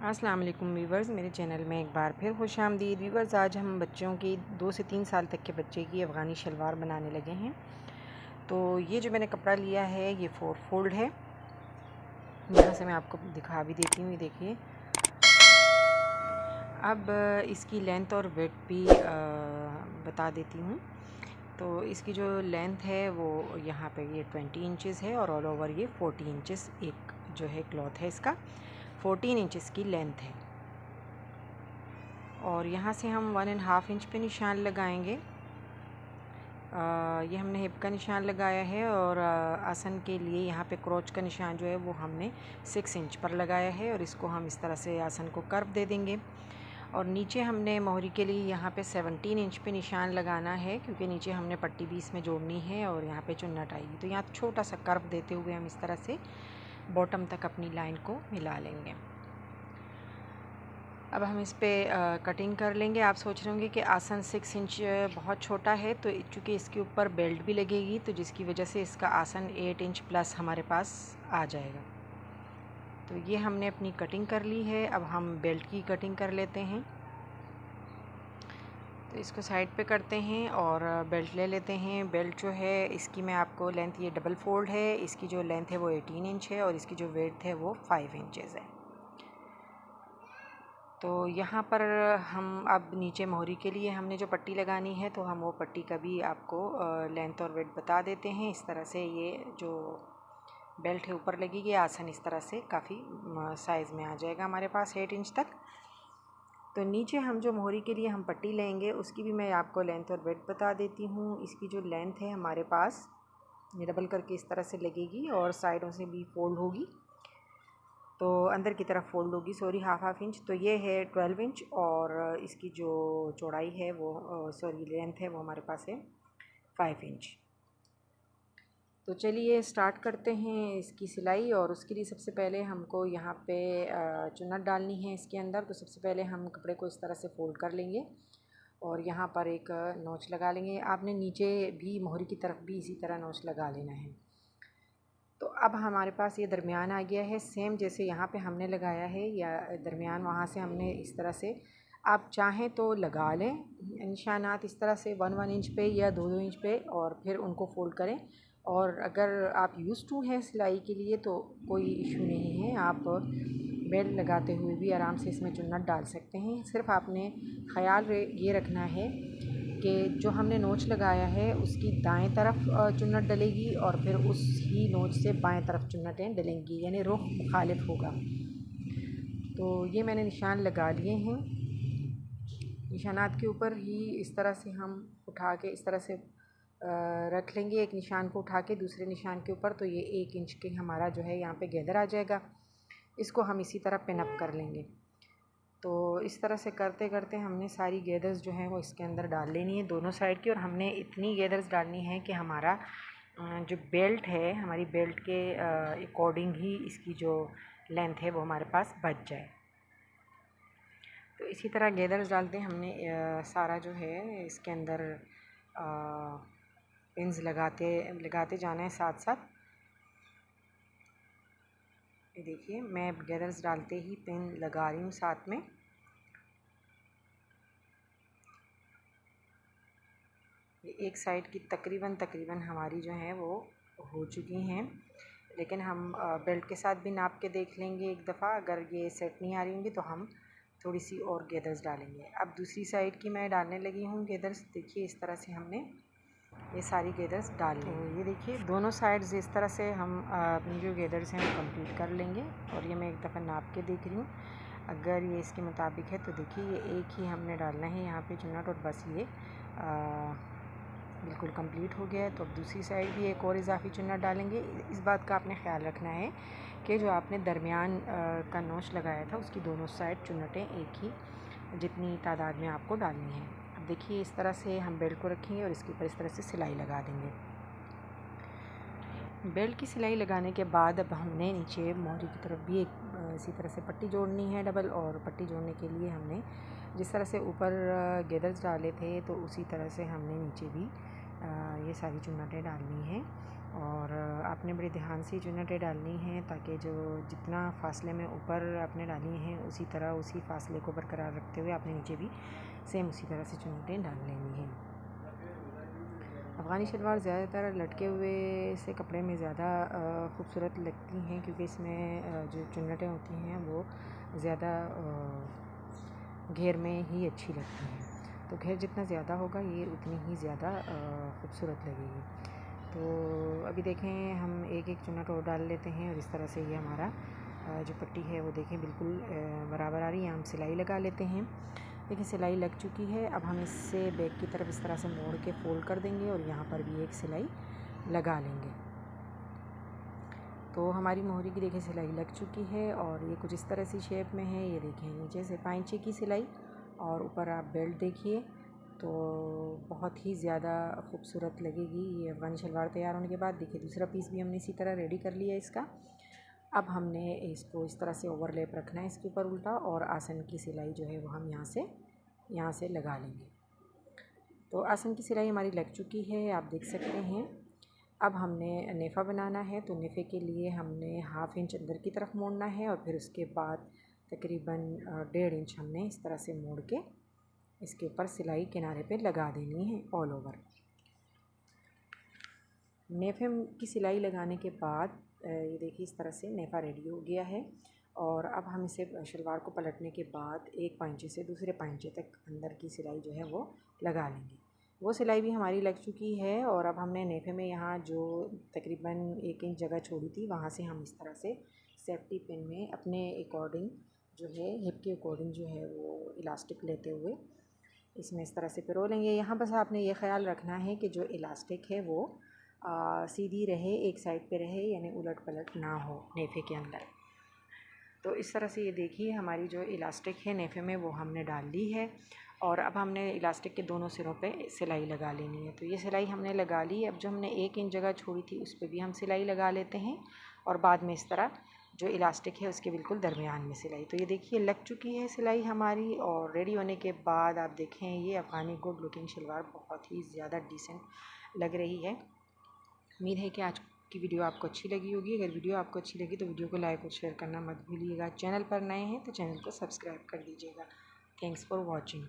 अस्सलाम वालेकुम व्यूवर्स, मेरे चैनल में एक बार फिर खुशामदीद। व्यूवर्स, आज हम बच्चों की 2 से 3 साल तक के बच्चे की अफ़गानी शलवार बनाने लगे हैं। तो ये जो मैंने कपड़ा लिया है ये 4 फोल्ड है। यहाँ से मैं आपको दिखा भी देती हूँ, ये देखिए। अब इसकी लेंथ और वेट भी बता देती हूँ। तो इसकी जो लेंथ है वो यहाँ पे ये 20 इंचज़ है और ऑल ओवर ये 40 इंचज़ एक जो है क्लॉथ है, इसका 14 इंचज़ की लेंथ है। और यहाँ से हम 1.5 इंच पे निशान लगाएंगे। ये हमने हिप का निशान लगाया है और आसन के लिए यहाँ पे क्रोच का निशान जो है वो हमने 6 इंच पर लगाया है और इसको हम इस तरह से आसन को कर्व दे देंगे। और नीचे हमने मोहरी के लिए यहाँ पे 17 इंच पे निशान लगाना है, क्योंकि नीचे हमने पट्टी भी इसमें जोड़नी है और यहाँ पे चुन्नट आएगी। तो यहाँ छोटा सा कर्व देते हुए हम इस तरह से बॉटम तक अपनी लाइन को मिला लेंगे। अब हम इस पर कटिंग कर लेंगे। आप सोच रहे होंगे कि आसन 6 इंच बहुत छोटा है, तो चूँकि इसके ऊपर बेल्ट भी लगेगी तो जिसकी वजह से इसका आसन 8 इंच प्लस हमारे पास आ जाएगा। तो ये हमने अपनी कटिंग कर ली है। अब हम बेल्ट की कटिंग कर लेते हैं। तो इसको साइड पे करते हैं और बेल्ट ले लेते हैं। बेल्ट जो है इसकी मैं आपको लेंथ, ये डबल फोल्ड है, इसकी जो लेंथ है वो 18 इंच है और इसकी जो वेड्थ है वो 5 इंचज़ है। तो यहाँ पर हम अब नीचे मोहरी के लिए हमने जो पट्टी लगानी है, तो हम वो पट्टी का भी आपको लेंथ और वेट बता देते हैं। इस तरह से ये जो बेल्ट है ऊपर लगेगी, आसन इस तरह से काफ़ी साइज़ में आ जाएगा हमारे पास 8 इंच तक। तो नीचे हम जो मोहरी के लिए हम पट्टी लेंगे उसकी भी मैं आपको लेंथ और वेट बता देती हूँ। इसकी जो लेंथ है हमारे पास ये डबल करके इस तरह से लगेगी और साइडों से भी फोल्ड होगी, तो अंदर की तरफ फोल्ड होगी, सॉरी हाफ इंच। तो ये है 12 इंच और इसकी जो चौड़ाई है वो सॉरी लेंथ है वो हमारे पास है 5 इंच। तो चलिए स्टार्ट करते हैं इसकी सिलाई। और उसके लिए सबसे पहले हमको यहाँ पे चुन्नट डालनी है इसके अंदर। तो सबसे पहले हम कपड़े को इस तरह से फोल्ड कर लेंगे और यहाँ पर एक नोच लगा लेंगे। आपने नीचे भी मोहरी की तरफ भी इसी तरह नोच लगा लेना है। तो अब हमारे पास ये दरमियान आ गया है, सेम जैसे यहाँ पे हमने लगाया है, या दरमियान वहाँ से हमने इस तरह से, आप चाहें तो लगा लें निशानात इस तरह से 1-1 इंच पे या 2-2 इंच पे और फिर उनको फोल्ड करें। और अगर आप यूज़ टू हैं सिलाई के लिए तो कोई इशू नहीं है, आप बेल्ट लगाते हुए भी आराम से इसमें चुन्नट डाल सकते हैं। सिर्फ आपने ख़याल ये रखना है कि जो हमने नोच लगाया है उसकी दाएं तरफ चुन्नट डलेगी और फिर उसी नोच से बाएं तरफ चुन्नटें डलेंगी, यानी रुख मुखालिफ होगा। तो ये मैंने निशान लगा लिए हैं। निशानात के ऊपर ही इस तरह से हम उठा के इस तरह से रख लेंगे, एक निशान को उठा के दूसरे निशान के ऊपर। तो ये 1 इंच के हमारा जो है यहाँ पे गैदर आ जाएगा। इसको हम इसी तरह पिन अप कर लेंगे। तो इस तरह से करते करते हमने सारी गैदर्स जो हैं वो इसके अंदर डाल लेनी है दोनों साइड की। और हमने इतनी गैदर्स डालनी है कि हमारा जो बेल्ट है, हमारी बेल्ट के अकॉर्डिंग ही इसकी जो लेंथ है वो हमारे पास बच जाए। तो इसी तरह गैदर्स डालते हमने सारा जो है इसके अंदर पिन्स लगाते जाना है साथ साथ। ये देखिए मैं गैदर्स डालते ही पिन लगा रही हूँ साथ में। एक साइड की तकरीबन हमारी जो है वो हो चुकी हैं, लेकिन हम बेल्ट के साथ भी नाप के देख लेंगे एक दफ़ा। अगर ये सेट नहीं आ रही होंगी तो हम थोड़ी सी और गैदर्स डालेंगे। अब दूसरी साइड की मैं डालने लगी हूँ गैदर्स। देखिए इस तरह से हमने ये सारी गैदर्स डाल ली। ये देखिए दोनों साइड्स इस तरह से हम अपनी जो गैदर्स हैं वो कंप्लीट कर लेंगे। और ये मैं एक दफ़ा नाप के देख रही हूँ, अगर ये इसके मुताबिक है तो देखिए ये एक ही हमने डालना है यहाँ पे चुन्नट और बस ये बिल्कुल कंप्लीट हो गया है। तो अब दूसरी साइड भी एक और इजाफी चुन्नट डालेंगे। इस बात का आपने ख्याल रखना है कि जो आपने दरमियान का नोच लगाया था उसकी दोनों साइड चुन्नटें एक ही जितनी तादाद में आपको डालनी है। अब देखिए इस तरह से हम बेल्ट को रखेंगे और इसके ऊपर इस तरह से सिलाई लगा देंगे। बेल्ट की सिलाई लगाने के बाद अब हमने नीचे मोहरी की तरफ भी एक इसी तरह से पट्टी जोड़नी है डबल। और पट्टी जोड़ने के लिए हमने जिस तरह से ऊपर गैदर्स डाले थे तो उसी तरह से हमने नीचे भी ये सारी चुन्नटें डालनी हैं। और आपने बड़े ध्यान से चुन्नटें डालनी हैं ताकि जो जितना फासले में ऊपर आपने डाली हैं उसी तरह उसी फासले को बरकरार रखते हुए आपने नीचे भी सेम उसी तरह से चुन्नटें डाल लेनी हैं। अफ़गानी शलवार ज़्यादातर लटके हुए से कपड़े में ज़्यादा ख़ूबसूरत लगती हैं क्योंकि इसमें जो चुन्नटें होती हैं वो ज़्यादा घेर में ही अच्छी लगती हैं। तो घेर जितना ज़्यादा होगा ये उतनी ही ज़्यादा ख़ूबसूरत लगेगी। तो अभी देखें हम एक एक चुन्नट और डाल लेते हैं और इस तरह से ये हमारा जो पट्टी है वो देखें बिल्कुल बराबर आ रही है। हम सिलाई लगा लेते हैं। देखिए सिलाई लग चुकी है। अब हम इससे बैक की तरफ इस तरह से मोड़ के फोल्ड कर देंगे और यहाँ पर भी एक सिलाई लगा लेंगे। तो हमारी मोहरी की देखिए सिलाई लग चुकी है और ये कुछ इस तरह सी शेप में है। ये देखिए नीचे से 5 इंच की सिलाई और ऊपर आप बेल्ट देखिए तो बहुत ही ज़्यादा खूबसूरत लगेगी ये अफ़गानी शलवार तैयार होने के बाद। देखिए दूसरा पीस भी हमने इसी तरह रेडी कर लिया इसका। अब हमने इसको इस तरह से ओवरलैप रखना है इसके ऊपर उल्टा और आसन की सिलाई जो है वो हम यहाँ से लगा लेंगे। तो आसन की सिलाई हमारी लग चुकी है, आप देख सकते हैं। अब हमने नेफ़ा बनाना है तो नेफ़े के लिए हमने 1/2 इंच अंदर की तरफ मोड़ना है और फिर उसके बाद तकरीबन 1.5 इंच हमने इस तरह से मोड़ के इसके ऊपर सिलाई किनारे पे लगा देनी है ऑल ओवर। नेफ़े की सिलाई लगाने के बाद ये देखिए इस तरह से नेफ़ा रेडी हो गया है और अब हम इसे शलवार को पलटने के बाद एक पांचे से दूसरे पांचे तक अंदर की सिलाई जो है वो लगा लेंगे। वो सिलाई भी हमारी लग चुकी है और अब हमने नेफ़े में यहाँ जो तकरीबन 1 इंच जगह छोड़ी थी वहाँ से हम इस तरह से सेफ्टी पिन में अपने अकॉर्डिंग जो है हिप के अकॉर्डिंग जो है वो इलास्टिक लेते हुए इसमें इस तरह से पिरो लेंगे। यहाँ बस आपने ये ख़्याल रखना है कि जो इलास्टिक है वो सीधी रहे, एक साइड पे रहे, यानी उलट पलट ना हो नेफ़े के अंदर। तो इस तरह से ये देखिए हमारी जो इलास्टिक है नेफ़े में वो हमने डाल ली है और अब हमने इलास्टिक के दोनों सिरों पे सिलाई लगा लेनी है। तो ये सिलाई हमने लगा ली। अब जो हमने 1 इंच जगह छोड़ी थी उस पर भी हम सिलाई लगा लेते हैं और बाद में इस तरह जो इलास्टिक है उसके बिल्कुल दरमियान में सिलाई। तो ये देखिए लग चुकी है सिलाई हमारी और रेडी होने के बाद आप देखें ये अफ़गानी गुड लुकिंग शलवार बहुत ही ज़्यादा डिसेंट लग रही है। उम्मीद है कि आज की वीडियो आपको अच्छी लगी होगी। अगर वीडियो आपको अच्छी लगी तो वीडियो को लाइक और शेयर करना मत भूलिएगा। चैनल पर नए हैं तो चैनल को सब्सक्राइब कर दीजिएगा। Thanks for watching.